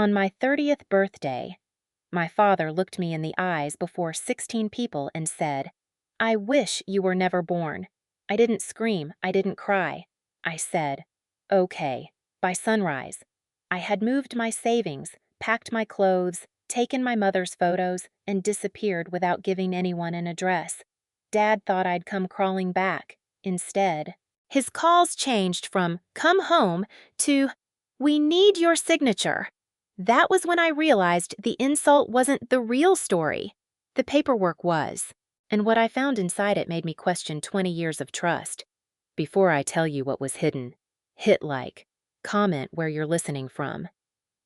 On my 30th birthday, my father looked me in the eyes before 16 people and said, "I wish you were never born." I didn't scream, I didn't cry. I said, "Okay," by sunrise. I had moved my savings, packed my clothes, taken my mother's photos, and disappeared without giving anyone an address. Dad thought I'd come crawling back. Instead, his calls changed from "come home" to "we need your signature." That was when I realized the insult wasn't the real story. The paperwork was, and what I found inside it made me question 20 years of trust. Before I tell you what was hidden, hit like, comment where you're listening from,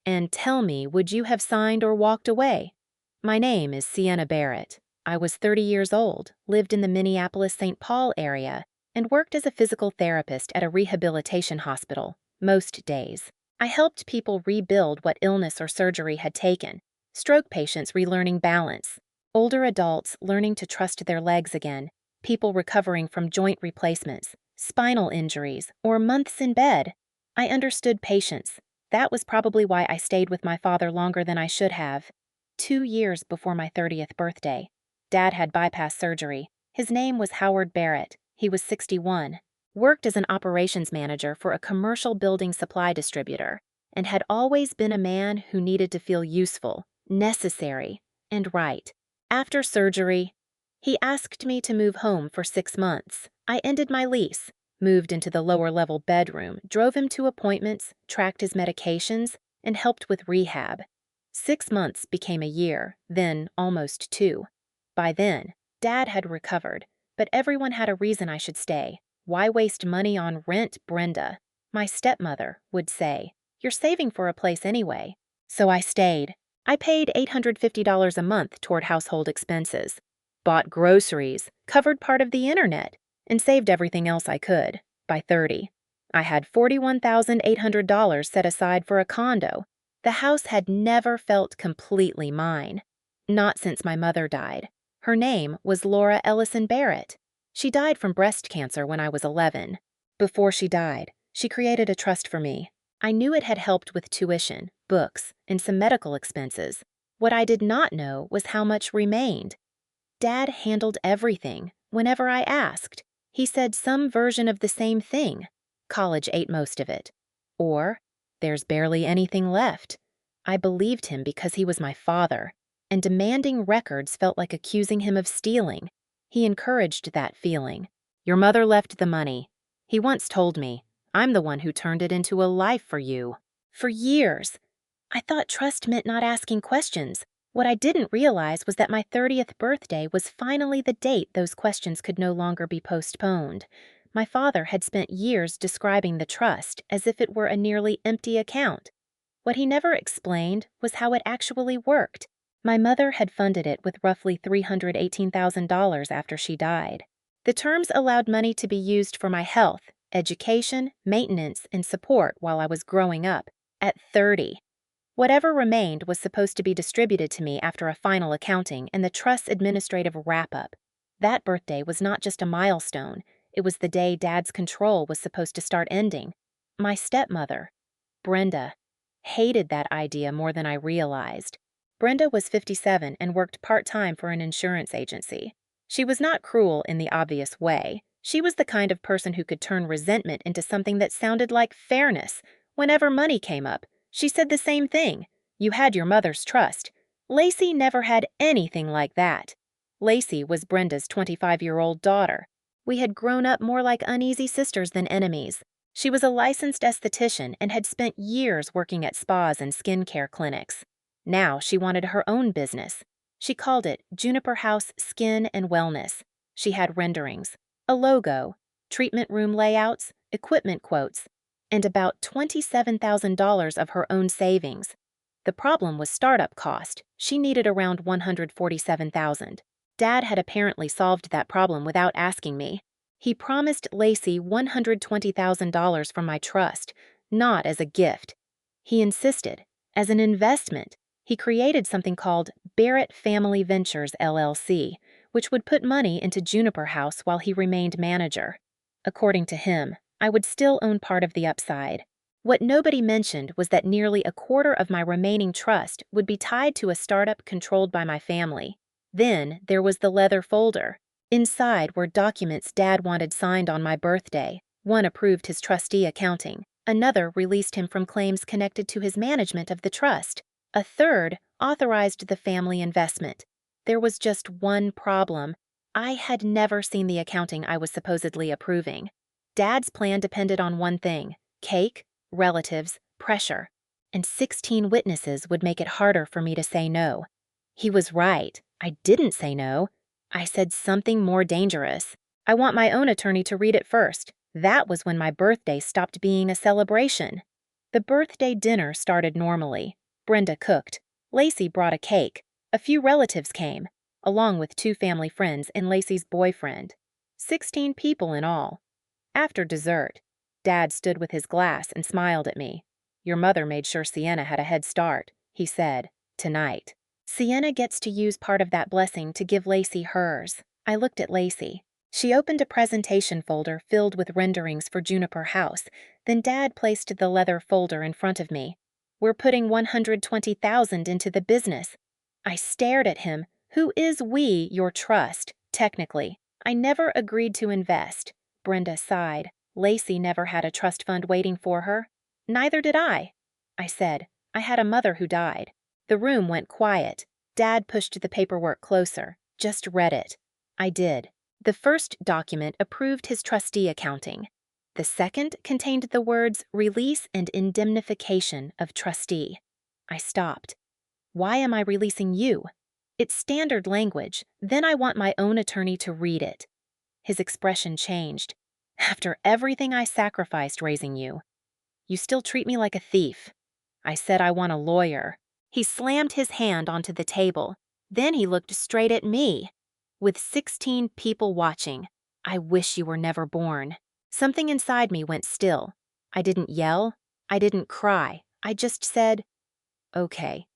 and tell me, would you have signed or walked away? My name is Sienna Barrett. I was 30 years old, lived in the Minneapolis-St. Paul area, and worked as a physical therapist at a rehabilitation hospital, most days. I helped people rebuild what illness or surgery had taken, stroke patients relearning balance, older adults learning to trust their legs again, people recovering from joint replacements, spinal injuries, or months in bed. I understood patience. That was probably why I stayed with my father longer than I should have. 2 years before my 30th birthday, Dad had bypass surgery. His name was Howard Barrett. He was 61. Worked as an operations manager for a commercial building supply distributor, and had always been a man who needed to feel useful, necessary, and right. After surgery, he asked me to move home for 6 months. I ended my lease, moved into the lower-level bedroom, drove him to appointments, tracked his medications, and helped with rehab. 6 months became a year, then almost 2. By then, Dad had recovered, but everyone had a reason I should stay. "Why waste money on rent, Brenda?" my stepmother would say. "You're saving for a place anyway." So I stayed. I paid $850 a month toward household expenses, bought groceries, covered part of the internet, and saved everything else I could. By 30, I had $41,800 set aside for a condo. The house had never felt completely mine. Not since my mother died. Her name was Laura Ellison Barrett. She died from breast cancer when I was 11. Before she died, she created a trust for me. I knew it had helped with tuition, books, and some medical expenses. What I did not know was how much remained. Dad handled everything whenever I asked. He said some version of the same thing. College ate most of it. Or, there's barely anything left. I believed him because he was my father, and demanding records felt like accusing him of stealing. He encouraged that feeling. "Your mother left the money." He once told me, "I'm the one who turned it into a life for you." For years, I thought trust meant not asking questions. What I didn't realize was that my 30th birthday was finally the date those questions could no longer be postponed. My father had spent years describing the trust as if it were a nearly empty account. What he never explained was how it actually worked. My mother had funded it with roughly $318,000 after she died. The terms allowed money to be used for my health, education, maintenance, and support while I was growing up, at 30. Whatever remained was supposed to be distributed to me after a final accounting and the trust's administrative wrap-up. That birthday was not just a milestone, it was the day Dad's control was supposed to start ending. My stepmother, Brenda, hated that idea more than I realized. Brenda was 57 and worked part-time for an insurance agency. She was not cruel in the obvious way. She was the kind of person who could turn resentment into something that sounded like fairness. Whenever money came up, she said the same thing. "You had your mother's trust." Lacey never had anything like that. Lacey was Brenda's 25-year-old daughter. We had grown up more like uneasy sisters than enemies. She was a licensed esthetician and had spent years working at spas and skincare clinics. Now she wanted her own business. She called it Juniper House Skin and Wellness. She had renderings, a logo, treatment room layouts, equipment quotes, and about $27,000 of her own savings. The problem was startup cost. She needed around $147,000. Dad had apparently solved that problem without asking me. He promised Lacey $120,000 from my trust, not as a gift. He insisted, as an investment. He created something called Barrett Family Ventures, LLC, which would put money into Juniper House while he remained manager. According to him, I would still own part of the upside. What nobody mentioned was that nearly a quarter of my remaining trust would be tied to a startup controlled by my family. Then there was the leather folder. Inside were documents Dad wanted signed on my birthday. One approved his trustee accounting. Another released him from claims connected to his management of the trust. A third authorized the family investment. There was just one problem. I had never seen the accounting I was supposedly approving. Dad's plan depended on one thing: cake, relatives, pressure. And 16 witnesses would make it harder for me to say no. He was right. I didn't say no. I said something more dangerous. I want my own attorney to read it first. That was when my birthday stopped being a celebration. The birthday dinner started normally. Brenda cooked. Lacey brought a cake. A few relatives came, along with 2 family friends and Lacey's boyfriend. 16 people in all. After dessert, Dad stood with his glass and smiled at me. "Your mother made sure Sienna had a head start," he said, "tonight. Sienna gets to use part of that blessing to give Lacey hers." I looked at Lacey. She opened a presentation folder filled with renderings for Juniper House. Then Dad placed the leather folder in front of me. "We're putting $120,000 into the business." I stared at him. "Who is we, your trust, technically? I never agreed to invest." Brenda sighed. "Lacey never had a trust fund waiting for her." "Neither did I." I said, "I had a mother who died." The room went quiet. Dad pushed the paperwork closer. "Just read it." I did. The first document approved his trustee accounting. The second contained the words "release and indemnification of trustee." I stopped. "Why am I releasing you?" "It's standard language. Then I want my own attorney to read it." His expression changed. "After everything I sacrificed raising you, you still treat me like a thief." I said, "I want a lawyer." He slammed his hand onto the table. Then he looked straight at me. "With 16 people watching, I wish you were never born." Something inside me went still. I didn't yell. I didn't cry. I just said, "Okay."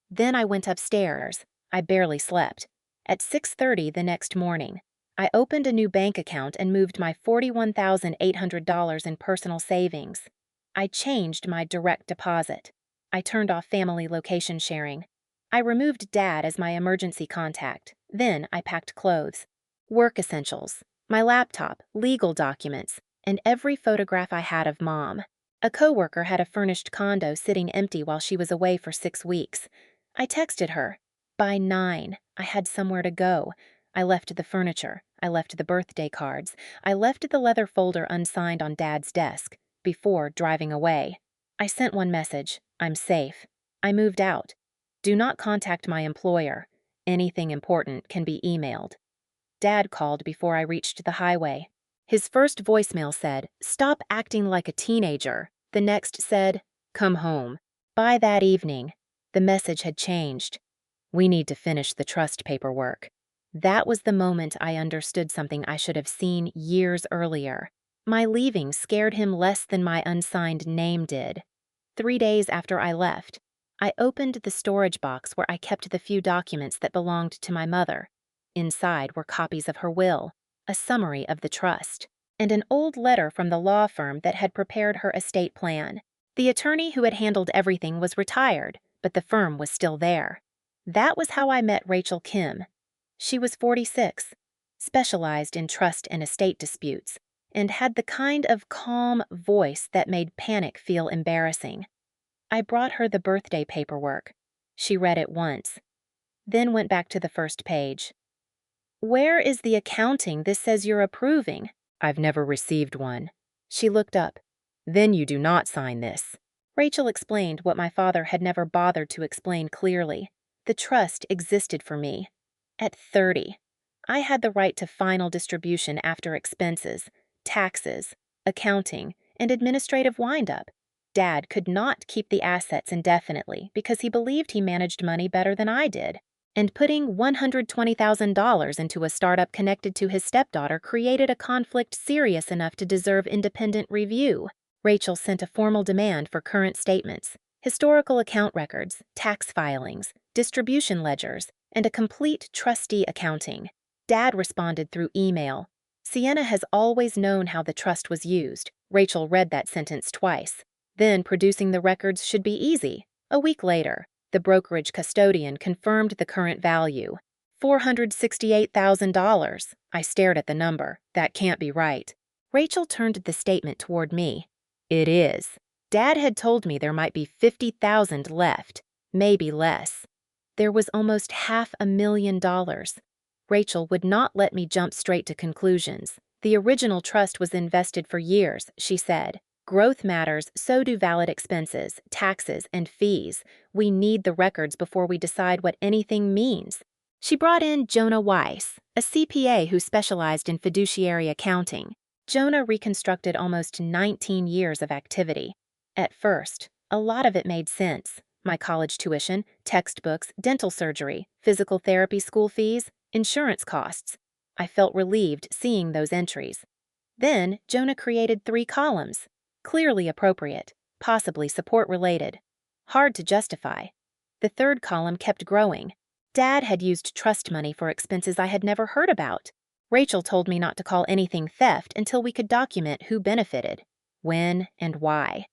Then I went upstairs. I barely slept. At 6:30 the next morning, I opened a new bank account and moved my $41,800 in personal savings. I changed my direct deposit. I turned off family location sharing. I removed Dad as my emergency contact. Then I packed clothes, work essentials, my laptop, legal documents, and every photograph I had of Mom. A coworker had a furnished condo sitting empty while she was away for 6 weeks. I texted her. By 9, I had somewhere to go. I left the furniture. I left the birthday cards. I left the leather folder unsigned on Dad's desk before driving away. I sent one message: "I'm safe." I moved out. "Do not contact my employer. Anything important can be emailed." Dad called before I reached the highway. His first voicemail said, "Stop acting like a teenager." The next said, "Come home." By that evening, the message had changed. "We need to finish the trust paperwork." That was the moment I understood something I should have seen years earlier. My leaving scared him less than my unsigned name did. 3 days after I left, I opened the storage box where I kept the few documents that belonged to my mother. Inside were copies of her will, a summary of the trust, and an old letter from the law firm that had prepared her estate plan. The attorney who had handled everything was retired, but the firm was still there. That was how I met Rachel Kim. She was 46, specialized in trust and estate disputes, and had the kind of calm voice that made panic feel embarrassing. I brought her the birthday paperwork. She read it once, then went back to the first page. "Where is the accounting this says you're approving?" "I've never received one." She looked up. "Then you do not sign this." Rachel explained what my father had never bothered to explain clearly. The trust existed for me. At 30, I had the right to final distribution after expenses, taxes, accounting, and administrative windup. Dad could not keep the assets indefinitely because he believed he managed money better than I did. And putting $120,000 into a startup connected to his stepdaughter created a conflict serious enough to deserve independent review. Rachel sent a formal demand for current statements, historical account records, tax filings, distribution ledgers, and a complete trustee accounting. Dad responded through email. "Sienna has always known how the trust was used." Rachel read that sentence twice. Then producing the records should be easy. A week later, the brokerage custodian confirmed the current value. $468,000. I stared at the number. That can't be right. Rachel turned the statement toward me. It is. Dad had told me there might be $50,000 left, maybe less. There was almost $500,000. Rachel would not let me jump straight to conclusions. The original trust was invested for years, she said. Growth matters, so do valid expenses, taxes, and fees. We need the records before we decide what anything means. She brought in Jonah Weiss, a CPA who specialized in fiduciary accounting. Jonah reconstructed almost 19 years of activity. At first, a lot of it made sense. My college tuition, textbooks, dental surgery, physical therapy school fees, insurance costs. I felt relieved seeing those entries. Then, Jonah created 3 columns. Clearly appropriate, possibly support-related. Hard to justify. The 3rd column kept growing. Dad had used trust money for expenses I had never heard about. Rachel told me not to call anything theft until we could document who benefited, when, and why.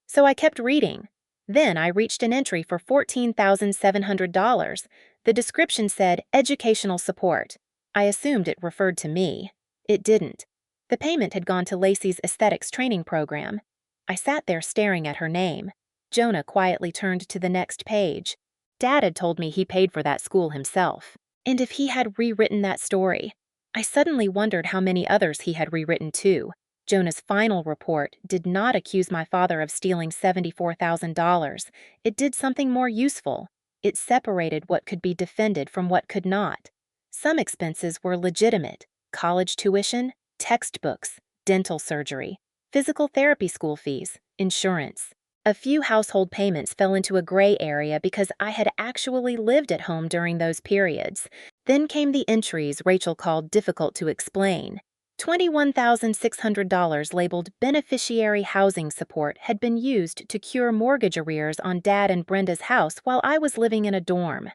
So I kept reading. Then I reached an entry for $14,700. The description said educational support. I assumed it referred to me. It didn't. The payment had gone to Lacey's aesthetics training program. I sat there staring at her name. Jonah quietly turned to the next page. Dad had told me he paid for that school himself. And if he had rewritten that story, I suddenly wondered how many others he had rewritten too. Jonah's final report did not accuse my father of stealing $74,000. It did something more useful. It separated what could be defended from what could not. Some expenses were legitimate: college tuition, textbooks, dental surgery, physical therapy school fees, insurance. A few household payments fell into a gray area because I had actually lived at home during those periods. Then came the entries Rachel called difficult to explain. $21,600 labeled beneficiary housing support had been used to cure mortgage arrears on Dad and Brenda's house while I was living in a dorm.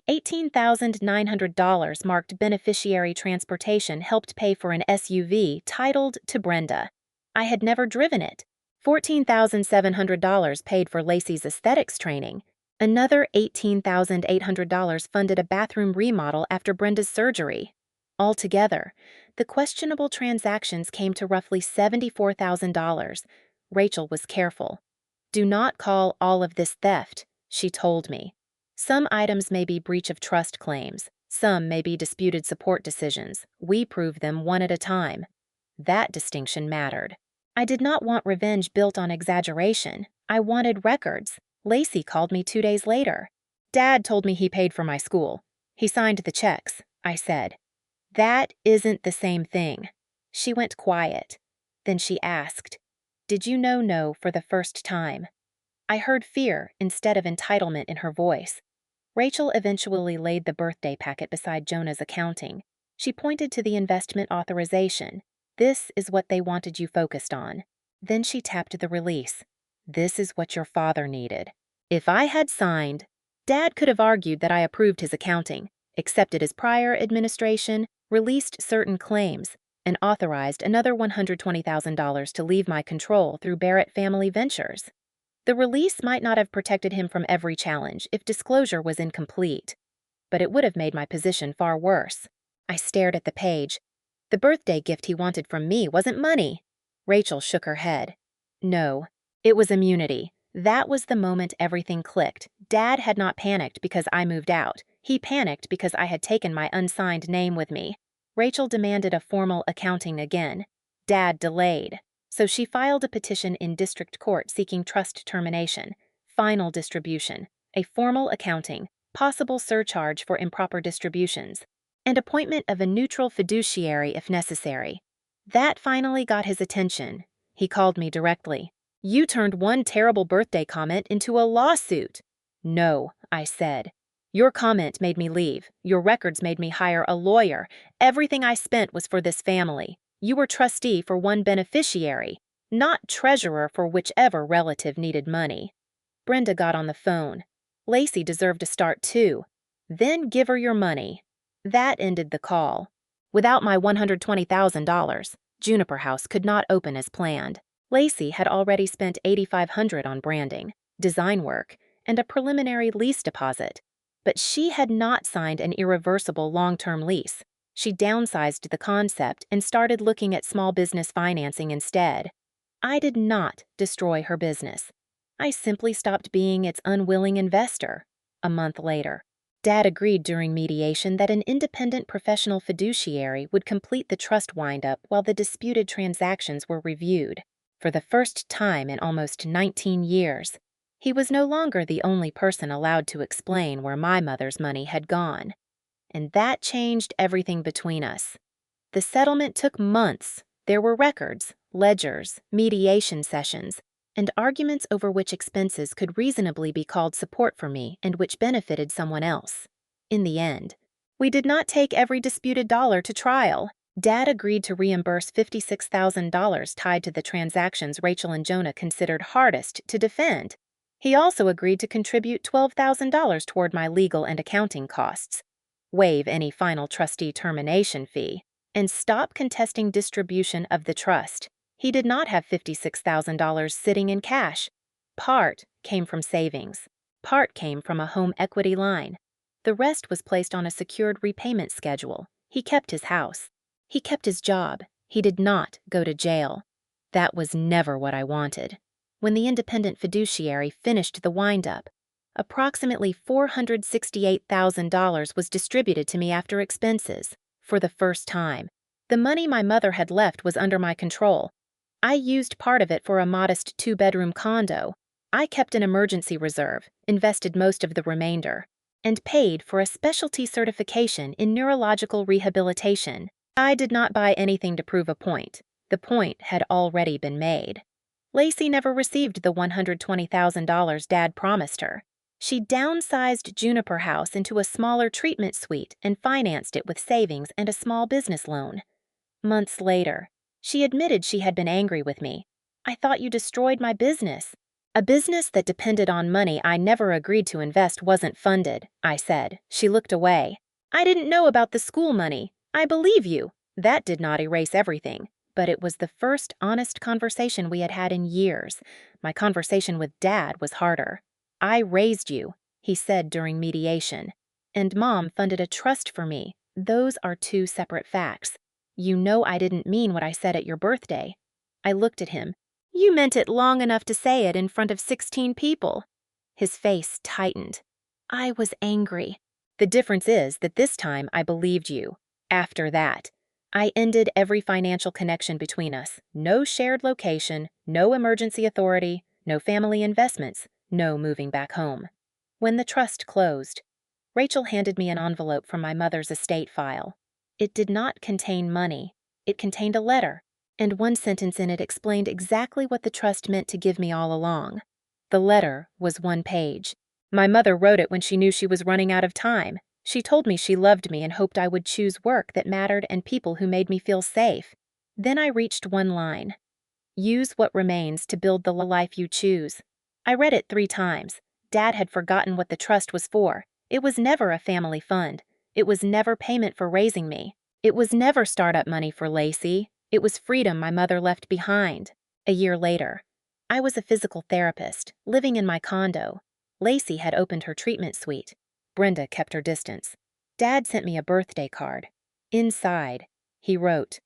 $18,900 marked beneficiary transportation helped pay for an SUV titled to Brenda. I had never driven it. $14,700 paid for Lacey's aesthetics training. Another $18,800 funded a bathroom remodel after Brenda's surgery. Altogether, the questionable transactions came to roughly $74,000. Rachel was careful. Do not call all of this theft, she told me. Some items may be breach of trust claims. Some may be disputed support decisions. We prove them one at a time. That distinction mattered. I did not want revenge built on exaggeration. I wanted records. Lacey called me 2 days later. Dad told me he paid for my school. He signed the checks, I said. That isn't the same thing. She went quiet. Then she asked, "Did you know no for the first time?" I heard fear instead of entitlement in her voice. Rachel eventually laid the birthday packet beside Jonah's accounting. She pointed to the investment authorization. This is what they wanted you focused on. Then she tapped the release. This is what your father needed. If I had signed, Dad could have argued that I approved his accounting, accepted his prior administration, released certain claims, and authorized another $120,000 to leave my control through Barrett Family Ventures. The release might not have protected him from every challenge if disclosure was incomplete, but it would have made my position far worse. I stared at the page. The birthday gift he wanted from me wasn't money. Rachel shook her head. No, it was immunity. That was the moment everything clicked. Dad had not panicked because I moved out. He panicked because I had taken my unsigned name with me. Rachel demanded a formal accounting again. Dad delayed. So she filed a petition in district court seeking trust termination, final distribution, a formal accounting, possible surcharge for improper distributions, and appointment of a neutral fiduciary if necessary. That finally got his attention. He called me directly. You turned one terrible birthday comment into a lawsuit. No, I said. Your comment made me leave. Your records made me hire a lawyer. Everything I spent was for this family. You were trustee for one beneficiary, not treasurer for whichever relative needed money. Brenda got on the phone. Lacey deserved a start too. Then give her your money. That ended the call. Without my $120,000, Juniper House could not open as planned. Lacey had already spent $8,500 on branding, design work, and a preliminary lease deposit. But she had not signed an irreversible long-term lease. She downsized the concept and started looking at small business financing instead. I did not destroy her business. I simply stopped being its unwilling investor. A month later, Dad agreed during mediation that an independent professional fiduciary would complete the trust windup while the disputed transactions were reviewed. For the first time in almost 19 years, he was no longer the only person allowed to explain where my mother's money had gone. And that changed everything between us. The settlement took months. There were records, ledgers, mediation sessions, and arguments over which expenses could reasonably be called support for me and which benefited someone else. In the end, we did not take every disputed dollar to trial. Dad agreed to reimburse $56,000 tied to the transactions Rachel and Jonah considered hardest to defend. He also agreed to contribute $12,000 toward my legal and accounting costs, waive any final trustee termination fee, and stop contesting distribution of the trust. He did not have $56,000 sitting in cash. Part came from savings. Part came from a home equity line. The rest was placed on a secured repayment schedule. He kept his house. He kept his job. He did not go to jail. That was never what I wanted. When the independent fiduciary finished the windup, approximately $468,000 was distributed to me after expenses. For the first time, the money my mother had left was under my control. I used part of it for a modest 2-bedroom condo. I kept an emergency reserve, invested most of the remainder, and paid for a specialty certification in neurological rehabilitation. I did not buy anything to prove a point. The point had already been made. Lacey never received the $120,000 Dad promised her. She downsized Juniper House into a smaller treatment suite and financed it with savings and a small business loan. Months later, she admitted she had been angry with me. "I thought you destroyed my business." "A business that depended on money I never agreed to invest wasn't funded," I said. She looked away. "I didn't know about the school money. I believe you." That did not erase everything, but it was the first honest conversation we had had in years. My conversation with Dad was harder. "I raised you," he said during mediation, "and Mom funded a trust for me. Those are two separate facts. You know I didn't mean what I said at your birthday." I looked at him. "You meant it long enough to say it in front of 16 people. His face tightened. I was angry. "The difference is that this time I believed you. After that, I ended every financial connection between us. No shared location, no emergency authority, no family investments, no moving back home." When the trust closed, Rachel handed me an envelope from my mother's estate file. It did not contain money. It contained a letter, and one sentence in it explained exactly what the trust meant to give me all along. The letter was 1 page. My mother wrote it when she knew she was running out of time. She told me she loved me and hoped I would choose work that mattered and people who made me feel safe. Then I reached one line. "Use what remains to build the life you choose." I read it 3 times. Dad had forgotten what the trust was for. It was never a family fund. It was never payment for raising me. It was never startup money for Lacey. It was freedom my mother left behind. A year later, I was a physical therapist, living in my condo. Lacey had opened her treatment suite. Brenda kept her distance. Dad sent me a birthday card. Inside, he wrote,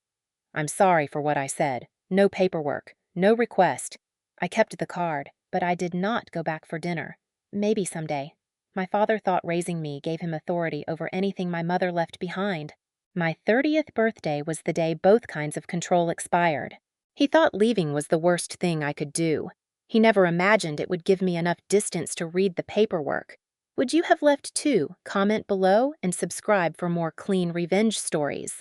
"I'm sorry for what I said. No paperwork, no request." I kept the card, but I did not go back for dinner. Maybe someday. My father thought raising me gave him authority over anything my mother left behind. My 30th birthday was the day both kinds of control expired. He thought leaving was the worst thing I could do. He never imagined it would give me enough distance to read the paperwork. Would you have left too? Comment below and subscribe for more clean revenge stories.